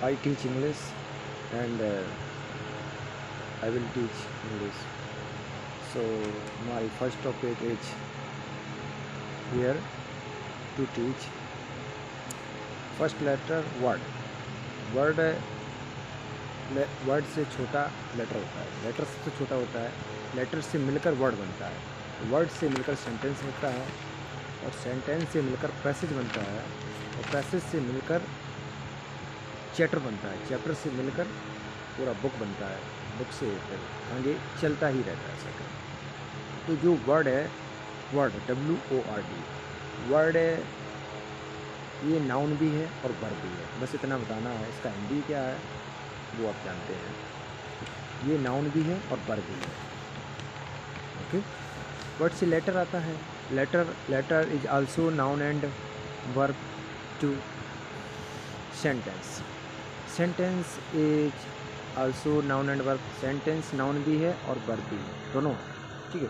I teach English and I will teach English. So my first topic is here to teach first letter word. Word word से छोटा letter होता है, letter सबसे छोटा होता है, लेटर से मिलकर वर्ड बनता है, वर्ड से मिलकर सेंटेंस बनता है, और सेंटेंस से मिलकर पैसेज बनता है, और पैसेज से मिलकर चैप्टर बनता है, चैप्टर से मिलकर पूरा बुक बनता है, बुक से फिर आगे चलता ही रहता है सेकंड। तो जो वर्ड है, वर्ड WORD वर्ड ये नाउन भी है और वर्ब भी है, बस इतना बताना है। इसका हिंदी क्या है वो आप जानते हैं। ये नाउन भी है और वर्ब भी है। ओके, वर्ड से लेटर आता है, letter is also noun and verb to sentence. Sentence is also noun and verb, sentence noun भी है और वर्ब भी है, दोनों। ठीक है,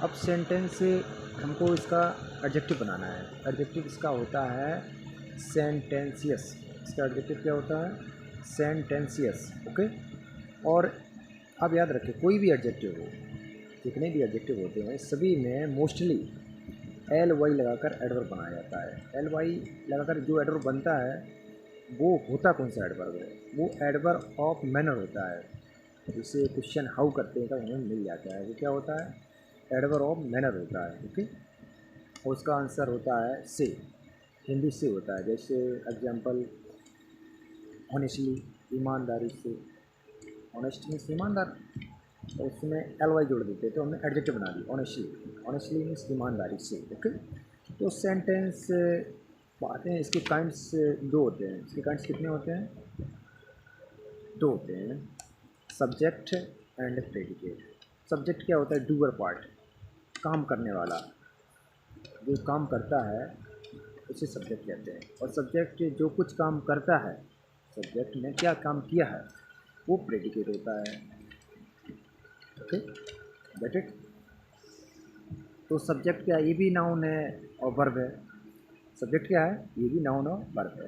अब सेंटेंस से हमको इसका एडजेक्टिव बनाना है। एडजेक्टिव इसका होता है सेंटेंशियस। इसका एडजेक्टिव क्या होता है? सेंटेंशियस। ओके, और आप याद रखें, कोई भी एडजेक्टिव हो, जितने भी एडजेक्टिव होते हैं सभी में मोस्टली LY लगाकर एडवर्ब बनाया जाता है। LY लगाकर जो एडवर्ब बनता है वो होता कौन सा एडवर्ब है? वो एडवर्ब ऑफ मैनर होता है। जिसे क्वेश्चन हाउ करते हैं तो हमें मिल जाता है, वो क्या होता है? एडवर्ब ऑफ मैनर होता है। ओके, और उसका आंसर होता है से, हिंदी से होता है। जैसे एग्जांपल, ऑनेस्टली, ईमानदारी से। ऑनेस्ट मीन्स ईमानदार, और उसमें LY जोड़ देते तो हमने एडजेक्टिव बना दी ऑनेस्टली। ऑनेस्टली मीन्स ईमानदारी से। ओके, तो सेंटेंस आते हैं, इसके काइंड्स दो होते हैं। इसके काइंड्स कितने होते हैं? दो होते हैं, सब्जेक्ट एंड प्रेडिकेट। सब्जेक्ट क्या होता है? डूअर पार्ट, काम करने वाला, जो काम करता है उसे सब्जेक्ट कहते हैं। और सब्जेक्ट जो कुछ काम करता है, सब्जेक्ट ने क्या काम किया है, वो प्रेडिकेट होता है। Okay, get it? तो सब्जेक्ट क्या है? ये भी नाउन है और वर्ब है। सब्जेक्ट क्या है? ये भी नाउन और वर्ब है।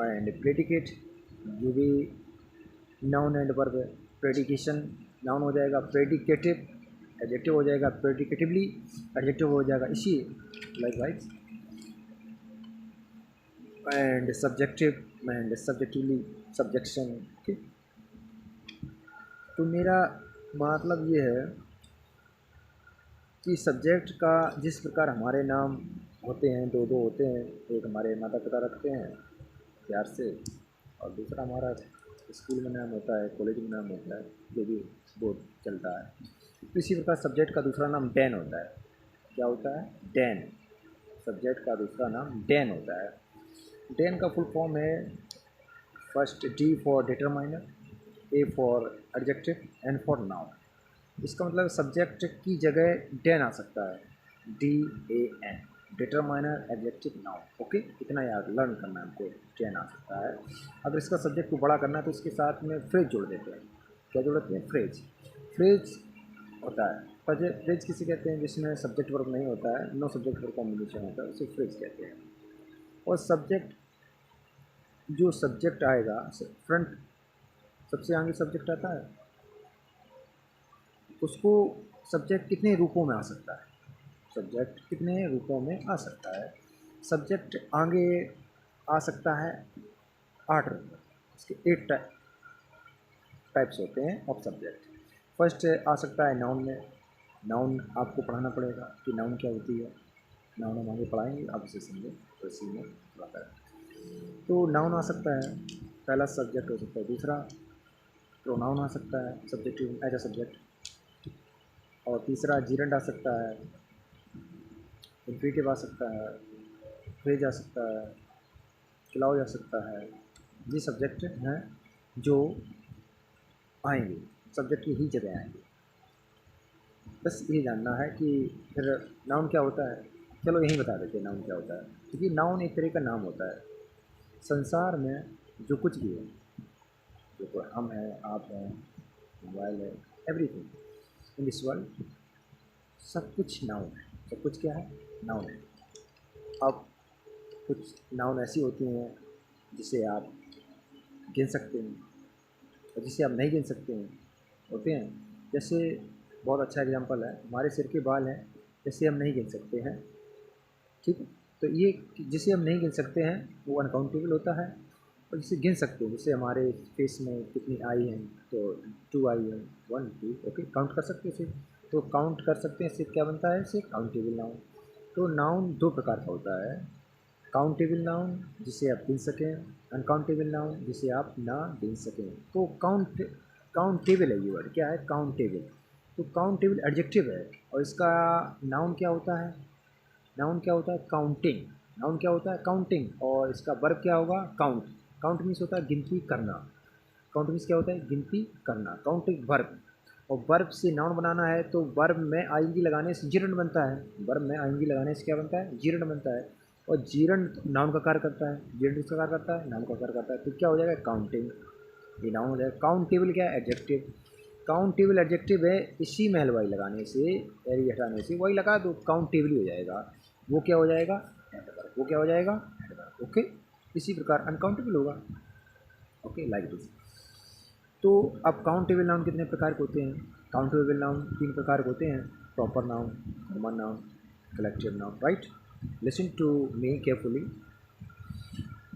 एंड प्रेडिकेट, ये भी नाउन एंड वर्ब है। प्रेडिकेशन नाउन हो जाएगा, प्रेडिकेटिव एडजेक्टिव हो जाएगा, प्रेडिकेटिवली एडजेक्टिव हो जाएगा, इसी like wise. And subjective and subjectively subjection. Okay, तो मेरा मतलब ये है कि सब्जेक्ट का जिस प्रकार हमारे नाम होते हैं, दो दो होते हैं, एक हमारे माता पिता रखते हैं प्यार से, और दूसरा हमारा स्कूल में नाम होता है, कॉलेज में नाम होता है, जो भी बोर्ड चलता है। तो इसी प्रकार सब्जेक्ट का दूसरा नाम डैन होता है। क्या होता है? डैन। सब्जेक्ट का दूसरा नाम डैन होता है। डैन का फुल फॉर्म है, first D for determiner, A for adjective, N for noun. इसका मतलब सब्जेक्ट की जगह डैन आ सकता है, DAN, determiner adjective noun. Okay, इतना याद लर्न करना है हमको, डैन आ सकता है। अगर इसका सब्जेक्ट को बड़ा करना है तो इसके साथ में फ्रेज जोड़ देते हैं। क्या जोड़ देते हैं? फ्रेज। फ्रेज होता है, फ्रेज किसे कहते हैं? जिसमें सब्जेक्ट वर्ब नहीं होता है, नो सब्जेक्ट वर्ब कॉम्बिनेशन होता है, उसे फ्रेज कहते हैं। और सब्जेक्ट, जो सब्जेक्ट आएगा फ्रंट, सबसे आगे सब्जेक्ट आता है, उसको सब्जेक्ट कितने रूपों में आ सकता है? सब्जेक्ट कितने रूपों में आ सकता है? सब्जेक्ट आगे आ सकता है 8 रूप में। इसके 8 टाइप्स होते हैं ऑफ सब्जेक्ट। फर्स्ट आ सकता है नाउन में। नाउन आपको पढ़ाना पड़ेगा कि नाउन क्या होती है। नाउन हम आगे पढ़ाएंगे, आप इसे समझें तो इसी में थोड़ा करें। तो नाउन आ सकता है, पहला सब्जेक्ट हो सकता है। दूसरा प्रोनाउन आ सकता है, सब्जेक्टिव एज अ सब्जेक्ट। और तीसरा जीरेंड आ सकता है, इन्फिनेटिव आ सकता है, फ्रेज आ सकता है, क्लाउज आ सकता है। ये सब्जेक्ट हैं जो आएंगे, सब्जेक्ट की ही जगह आएंगे। बस ये जानना है कि फिर नाउन क्या होता है। चलो यही बता देते हैं नाउन क्या होता है, क्योंकि नाउन एक तरह का नाम होता है। संसार में जो कुछ भी है, जो कोई हम हैं, आप हैं, मोबाइल है, एवरीथिंग इन दिस वर्ल्ड, सब कुछ नाउन है। सब कुछ क्या है? नाउन है। अब कुछ नाउन ऐसी होती हैं जिसे आप गिन सकते हैं और जिसे आप नहीं गिन सकते हैं, होते हैं। जैसे बहुत अच्छा एग्जांपल है, हमारे सिर के बाल हैं, जिसे हम नहीं गिन सकते हैं, ठीक है। तो ये जिसे हम नहीं गिन सकते हैं वो अनकाउंटेबल होता है, और जिसे गिन सकते हैं, जैसे हमारे फेस में कितनी आई हैं, तो 2 आई है, 1 2, ओके, काउंट कर सकते हैं इसे। तो काउंट कर सकते हैं, इससे क्या बनता है, इससे काउंटेबल नाउन। तो नाउन 2 प्रकार का होता है, काउंटेबल नाउन जिसे आप गिन सकें, अनकाउंटेबल नाउन जिसे आप ना गिन सकें। तो काउंटेबल है, ये वर्ड क्या है, काउंटेबल। तो काउंटेबल एडजेक्टिव है, और इसका नाउन क्या होता है, नाउन क्या होता है, काउंटिंग। नाउन क्या होता है, काउंटिंग, और इसका वर्ब क्या होगा, काउंट। काउंट मीन्स होता है गिनती करना। काउंट मीन्स क्या होता है, गिनती करना। काउंट एक वर्ब, और वर्ब से नाउन बनाना है तो वर्ब में आईएनजी लगाने से जीरंड बनता है। वर्ब में आईएनजी लगाने से क्या बनता है, जीरंड बनता है, और जीरंड नाउन का कार्य करता है। जीरंड किसका कार्य करता है, नाउन का कार्य करता है। तो क्या हो जाएगा, काउंटिंग, ये नाउन हो जाएगा। काउंटेबल क्या है, एडजेक्टिव। काउंटेबल एडजेक्टिव है, इसी में हलवाई लगाने से, एरी हटाने से, वही लगा दो, काउंटेबल ही हो जाएगा। वो क्या हो जाएगा, एडवर्ब। वो क्या हो जाएगा, एडवर्ब, ओके। इसी प्रकार अनकाउंटेबल होगा, ओके, लाइक दिस। तो अब काउंटेबल नाउन कितने प्रकार के होते हैं, काउंटेबल नाउन 3 प्रकार के होते हैं, proper noun, common noun, collective noun, right. Listen to me carefully.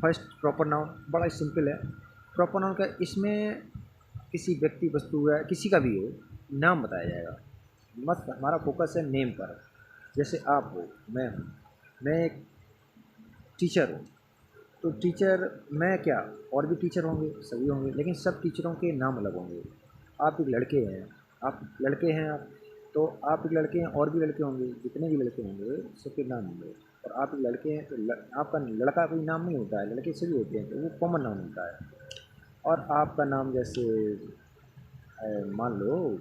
First proper noun, बड़ा ही सिंपल है। प्रॉपर नाउन का, इसमें किसी व्यक्ति, वस्तु या किसी का भी हो, नाम बताया जाएगा। मत, हमारा फोकस है नेम पर। जैसे आप हो, मैं हूँ, मैं एक टीचर हूँ, तो टीचर मैं क्या, और भी टीचर होंगे, सभी होंगे, लेकिन सब टीचरों के नाम अलग होंगे। आप एक लड़के हैं, आप लड़के हैं, आप तो आप एक लड़के हैं, और भी लड़के होंगे, जितने भी लड़के होंगे सबके नाम होंगे। और आप एक लड़के हैं तो आपका लड़का कोई नाम नहीं होता है, लड़के सभी होते हैं, तो वो कॉमन नाम होता है। और आपका नाम जैसे मान लो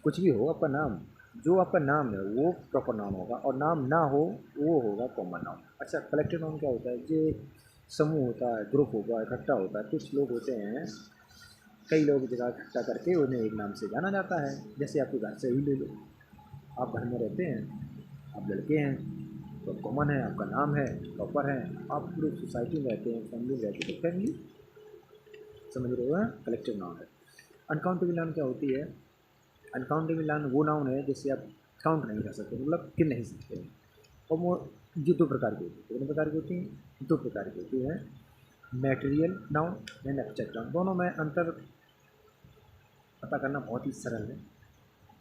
कुछ भी हो आपका नाम, जो आपका नाम है वो प्रॉपर नाउन होगा, और नाम ना हो वो होगा कॉमन नाउन। अच्छा, कलेक्टिव नाउन क्या होता है, जो समूह होता है, ग्रुप होगा, इकट्ठा होता है, कुछ लोग होते हैं, कई लोग जगह इकट्ठा करके उन्हें एक नाम से जाना जाता है। जैसे आपके घर से ही ले लो, आप घर में रहते हैं, आप लड़के हैं, तो कॉमन है, आपका नाम है, प्रॉपर है। आप पूरी सोसाइटी में रहते हैं, फैमिली में रहते हैं, तो फैमिली, समझ रहे हो, कलेक्टिव नाउन है। अनकाउंटेबल नाउन क्या होती है, अनकाउंटेबल नाउन वो नाउन है जिसे आप काउंट नहीं कर सकते, मतलब गिन नहीं सकते हैं। और वो जो 2 प्रकार की होती है, कितने प्रकार की होती हैं, 2 प्रकार की होती है, material noun and abstract noun. दोनों में अंतर पता करना बहुत ही सरल है।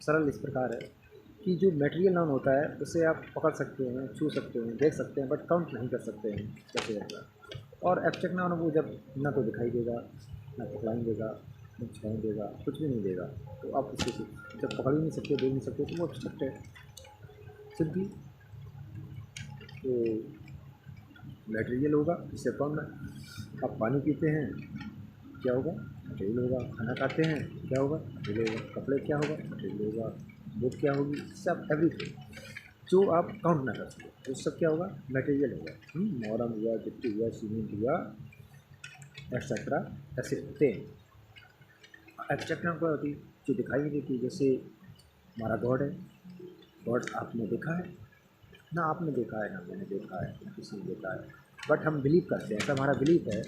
सरल इस प्रकार है कि जो मैटेरियल नाउन होता है उसे आप पकड़ सकते हैं, छू सकते हैं, देख सकते हैं, बट काउंट नहीं कर सकते हैं, कैसे रहेगा। और एब्स्ट्रैक्ट नाउन वो जब ना तो दिखाई देगा, ना पकड़ाई देगा, ना छुआई देगा, कुछ भी नहीं देगा, तो आप उसको जब पकड़ ही नहीं सकते, देख नहीं सकते, तो वो एब्स्ट्रैक्ट है सिंपली। तो मटेरियल होगा, इससे कौन, आप पानी पीते हैं, क्या होगा, मटेरियल होगा। खाना खाते हैं, क्या होगा, मटेरियल होगा। कपड़े क्या होगा, मटेरियल होगा। बुक क्या होगी, सब एवरीथिंग जो आप काउंट ना कर सकें, वो सब क्या होगा, मटेरियल होगा। मोरम हुआ, गिट्टी हुआ, सीमेंट हुआ, एक्सेट्रा, ऐसे होते हैं। एब्स्ट्रैक्ट नाउन क्या होती है, जो दिखाई नहीं देती। जैसे हमारा गॉड है, गॉड आपने देखा है ना, आपने देखा है ना, मैंने देखा है ना, किसी ने देखा है, बट हम बिलीव करते हैं, ऐसा हमारा बिलीव है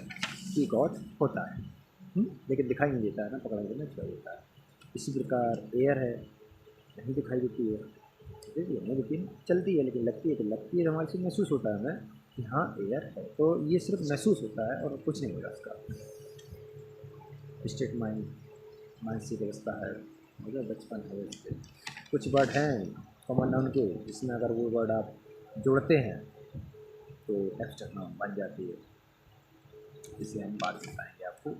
कि गॉड होता है, लेकिन दिखाई नहीं देता है ना, पकड़ा नहीं देता है। इसी प्रकार एयर है, नहीं दिखाई देती है, देखिए नहीं दिखती, चलती है, लेकिन लगती है, तो लगती है, हमारे से महसूस होता है हमें कि हाँ एयर है। तो ये सिर्फ महसूस होता है और कुछ नहीं होता इसका। स्टेट माइंड, मानसिक अवस्था है, मतलब बचपन है। इससे कुछ वर्ड हैं कॉमन नाउन के, जिसमें अगर वो वर्ड आप जोड़ते हैं तो एब्स्ट्रैक्ट नाउन बन जाती है, जिसे हम बाद में बताएंगे आपको।